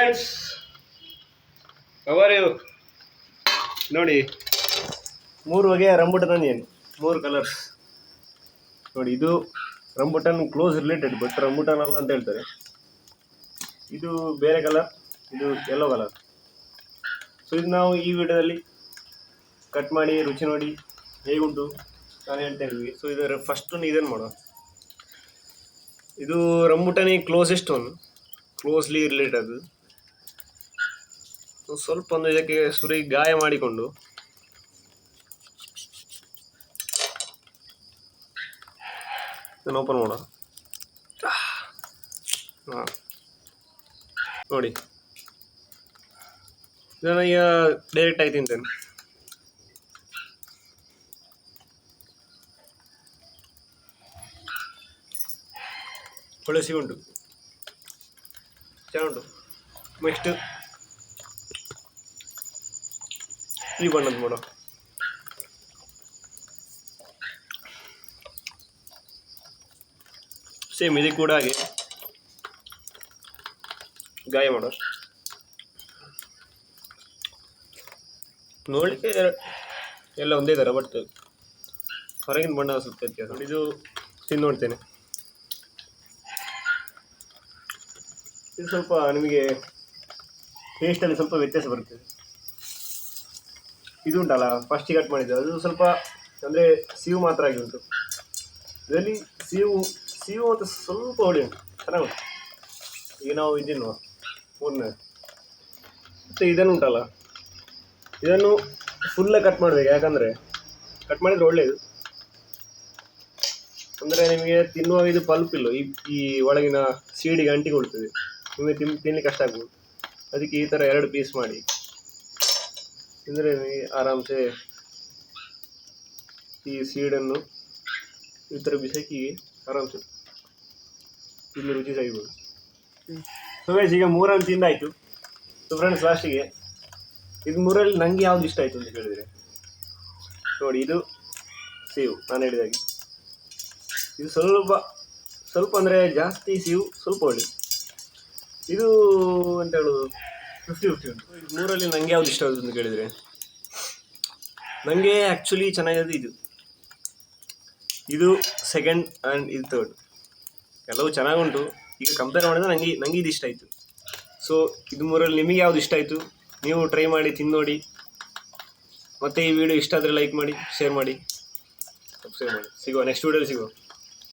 Friends, how are you? ನೋಡಿ, 3 ಬಗೆಯ rambutan ಏನು, 3 ಕಲರ್ಸ್ ನೋಡಿ. ಇದು rambutan close related, but rambutan ಅಲ್ಲ ಅಂತ ಹೇಳ್ತಾರೆ. ಇದು ಬೇರೆ ಕಲರ್, ಇದು ಯೆಲ್ಲೋ ಕಲರ್. ಸೊ ಇದು ನಾವು ಈ ವಿಡಿಯೋದಲ್ಲಿ ಕಟ್ ಮಾಡಿ ರುಚಿ ನೋಡಿ ಹೇಗುಂಟು ನಾನು ಹೇಳ್ತೇನೆ ನಿಮಗೆ. ಸೊ ಇದರ ಫಸ್ಟ್ ಒಂದು ಇದನ್ನು ಮಾಡುವ. ಇದು ರಂಬುಟನಿ ಕ್ಲೋಸೆಸ್ಟ್ ಒನ್, ಕ್ಲೋಸ್ಲಿ ರಿಲೇಟೆಡ್. ಸ್ವಲ್ಪ ಒಂದು ಇದಕ್ಕೆ ಸುರಿ ಗಾಯ ಮಾಡಿಕೊಂಡು ಇದನ್ನು ಓಪನ್ ಮಾಡುವ. ಹಾಂ ನೋಡಿ, ಇದನ್ನು ಈಗ ಡೈರೆಕ್ಟ್ ಆಗಿ ತಿಂತೇನೆ. ಒಳ್ಳೆ ಸಿಗುಂಟು, ಚೆನ್ನಾಗುಂಟು. ನೆಕ್ಸ್ಟ್ ಈ ಬಣ್ಣದ್ದು ಮಾಡೋ. ಸೇಮ್ ಇದಕ್ಕೆ ಕೂಡ ಹಾಗೆ ಗಾಯ ಮಾಡೋ. ನೋಡಲಿಕ್ಕೆ ಎಲ್ಲ ಒಂದೇ ಥರ, ಬಟ್ ಹೊರಗಿನ ಬಣ್ಣ ಸ್ವಲ್ಪ ವ್ಯತ್ಯಾಸ. ಇದು ತಿಂದು ನೋಡ್ತೇನೆ. ಇದು ಸ್ವಲ್ಪ ನಿಮಗೆ ಟೇಸ್ಟಲ್ಲಿ ಸ್ವಲ್ಪ ವ್ಯತ್ಯಾಸ ಬರ್ತದೆ. ಇದು ಉಂಟಲ್ಲ ಫಸ್ಟ್ ಕಟ್ ಮಾಡಿದ್ದು, ಅದು ಸ್ವಲ್ಪ ಅಂದರೆ ಸಿಹು ಮಾತ್ರ ಆಗಿ ಉಂಟು. ಇದರಲ್ಲಿ ಸಿಹು ಮತ್ತು ಸ್ವಲ್ಪ ಹುಳಿ ಉಂಟು, ಚೆನ್ನಾಗುಂಟು. ಈಗ ನಾವು ಇದನ್ನು ಮೂರನೇ ಮತ್ತು ಇದನ್ನು ಉಂಟಲ್ಲ, ಇದನ್ನು ಫುಲ್ಲ ಕಟ್ ಮಾಡಬೇಕು. ಯಾಕಂದರೆ ಕಟ್ ಮಾಡಿದರೆ ಒಳ್ಳೆಯದು. ಅಂದರೆ ನಿಮಗೆ ತಿನ್ನುವ ಇದು ಪಲ್ಪ್ ಇಲ್ಲ, ಈ ಒಳಗಿನ ಸೀಡಿಗೆ ಅಂಟಿಕೊಳ್ತದೆ, ನಿಮಗೆ ತಿನ್ನಲಿಕ್ಕೆ ಕಷ್ಟ ಆಗ್ಬೋದು. ಅದಕ್ಕೆ ಈ ಥರ 2 ಪೀಸ್ ಮಾಡಿ ತಿಂದರೆ ನಿಮಗೆ ಆರಾಮ್ಸೆ ಈ ಸೀಡನ್ನು ಈ ಥರ ಬಿಸಾಕಿ ಆರಾಮ್ಸೆ ತಿಂದು ರುಚಿ ಸಹಿಬೋದು. ಸೊ ಗೈಸ್, ಈಗ 3 ತಿಂದಾಯಿತು. ಸೊ ಫ್ರೆಂಡ್ಸ್, ಲಾಸ್ಟಿಗೆ ಇದು 3ರಲ್ಲಿ ನನಗೆ ಯಾವುದು ಇಷ್ಟ ಆಯಿತು ಅಂತ ಕೇಳಿದರೆ ನೋಡಿ, ಇದು ಸಿಹು ನಾನು ಹೇಳಿದಾಗೆ. ಇದು ಸ್ವಲ್ಪ ಅಂದರೆ ಜಾಸ್ತಿ ಸಿಹು, ಸ್ವಲ್ಪ ಒಳ್ಳೆ. ಇದು ಅಂತ ಹೇಳೋದು 50-50 ಉಂಟು. 3ರಲ್ಲಿ ನನಗೆ ಯಾವುದು ಇಷ್ಟ ಆಗೋದು ಅಂತ ಕೇಳಿದರೆ, ನನಗೆ ಆ್ಯಕ್ಚುಲಿ ಚೆನ್ನಾಗಿರೋದು ಇದು ಸೆಕೆಂಡ್ ಆ್ಯಂಡ್ ಇದು ಥರ್ಡ್. ಎಲ್ಲವೂ ಚೆನ್ನಾಗುಂಟು. ಈಗ ಕಂಪೇರ್ ಮಾಡಿದ್ರೆ ನನಗೆ ಇದು ಇಷ್ಟ ಆಯಿತು. ಸೊ ಇದು 3ರಲ್ಲಿ ನಿಮಗೆ ಯಾವುದು ಇಷ್ಟ ಆಯಿತು, ನೀವು ಟ್ರೈ ಮಾಡಿ ತಿಂದು ನೋಡಿ. ಮತ್ತು ಈ ವಿಡಿಯೋ ಇಷ್ಟ ಆದರೆ ಲೈಕ್ ಮಾಡಿ, ಶೇರ್ ಮಾಡಿ, ಸಬ್ಸ್ಕ್ರೈಬ್ ಮಾಡಿ. ಸಿಗುವ ನೆಕ್ಸ್ಟ್ ವಿಡಿಯೋಲಿ ಸಿಗುವ.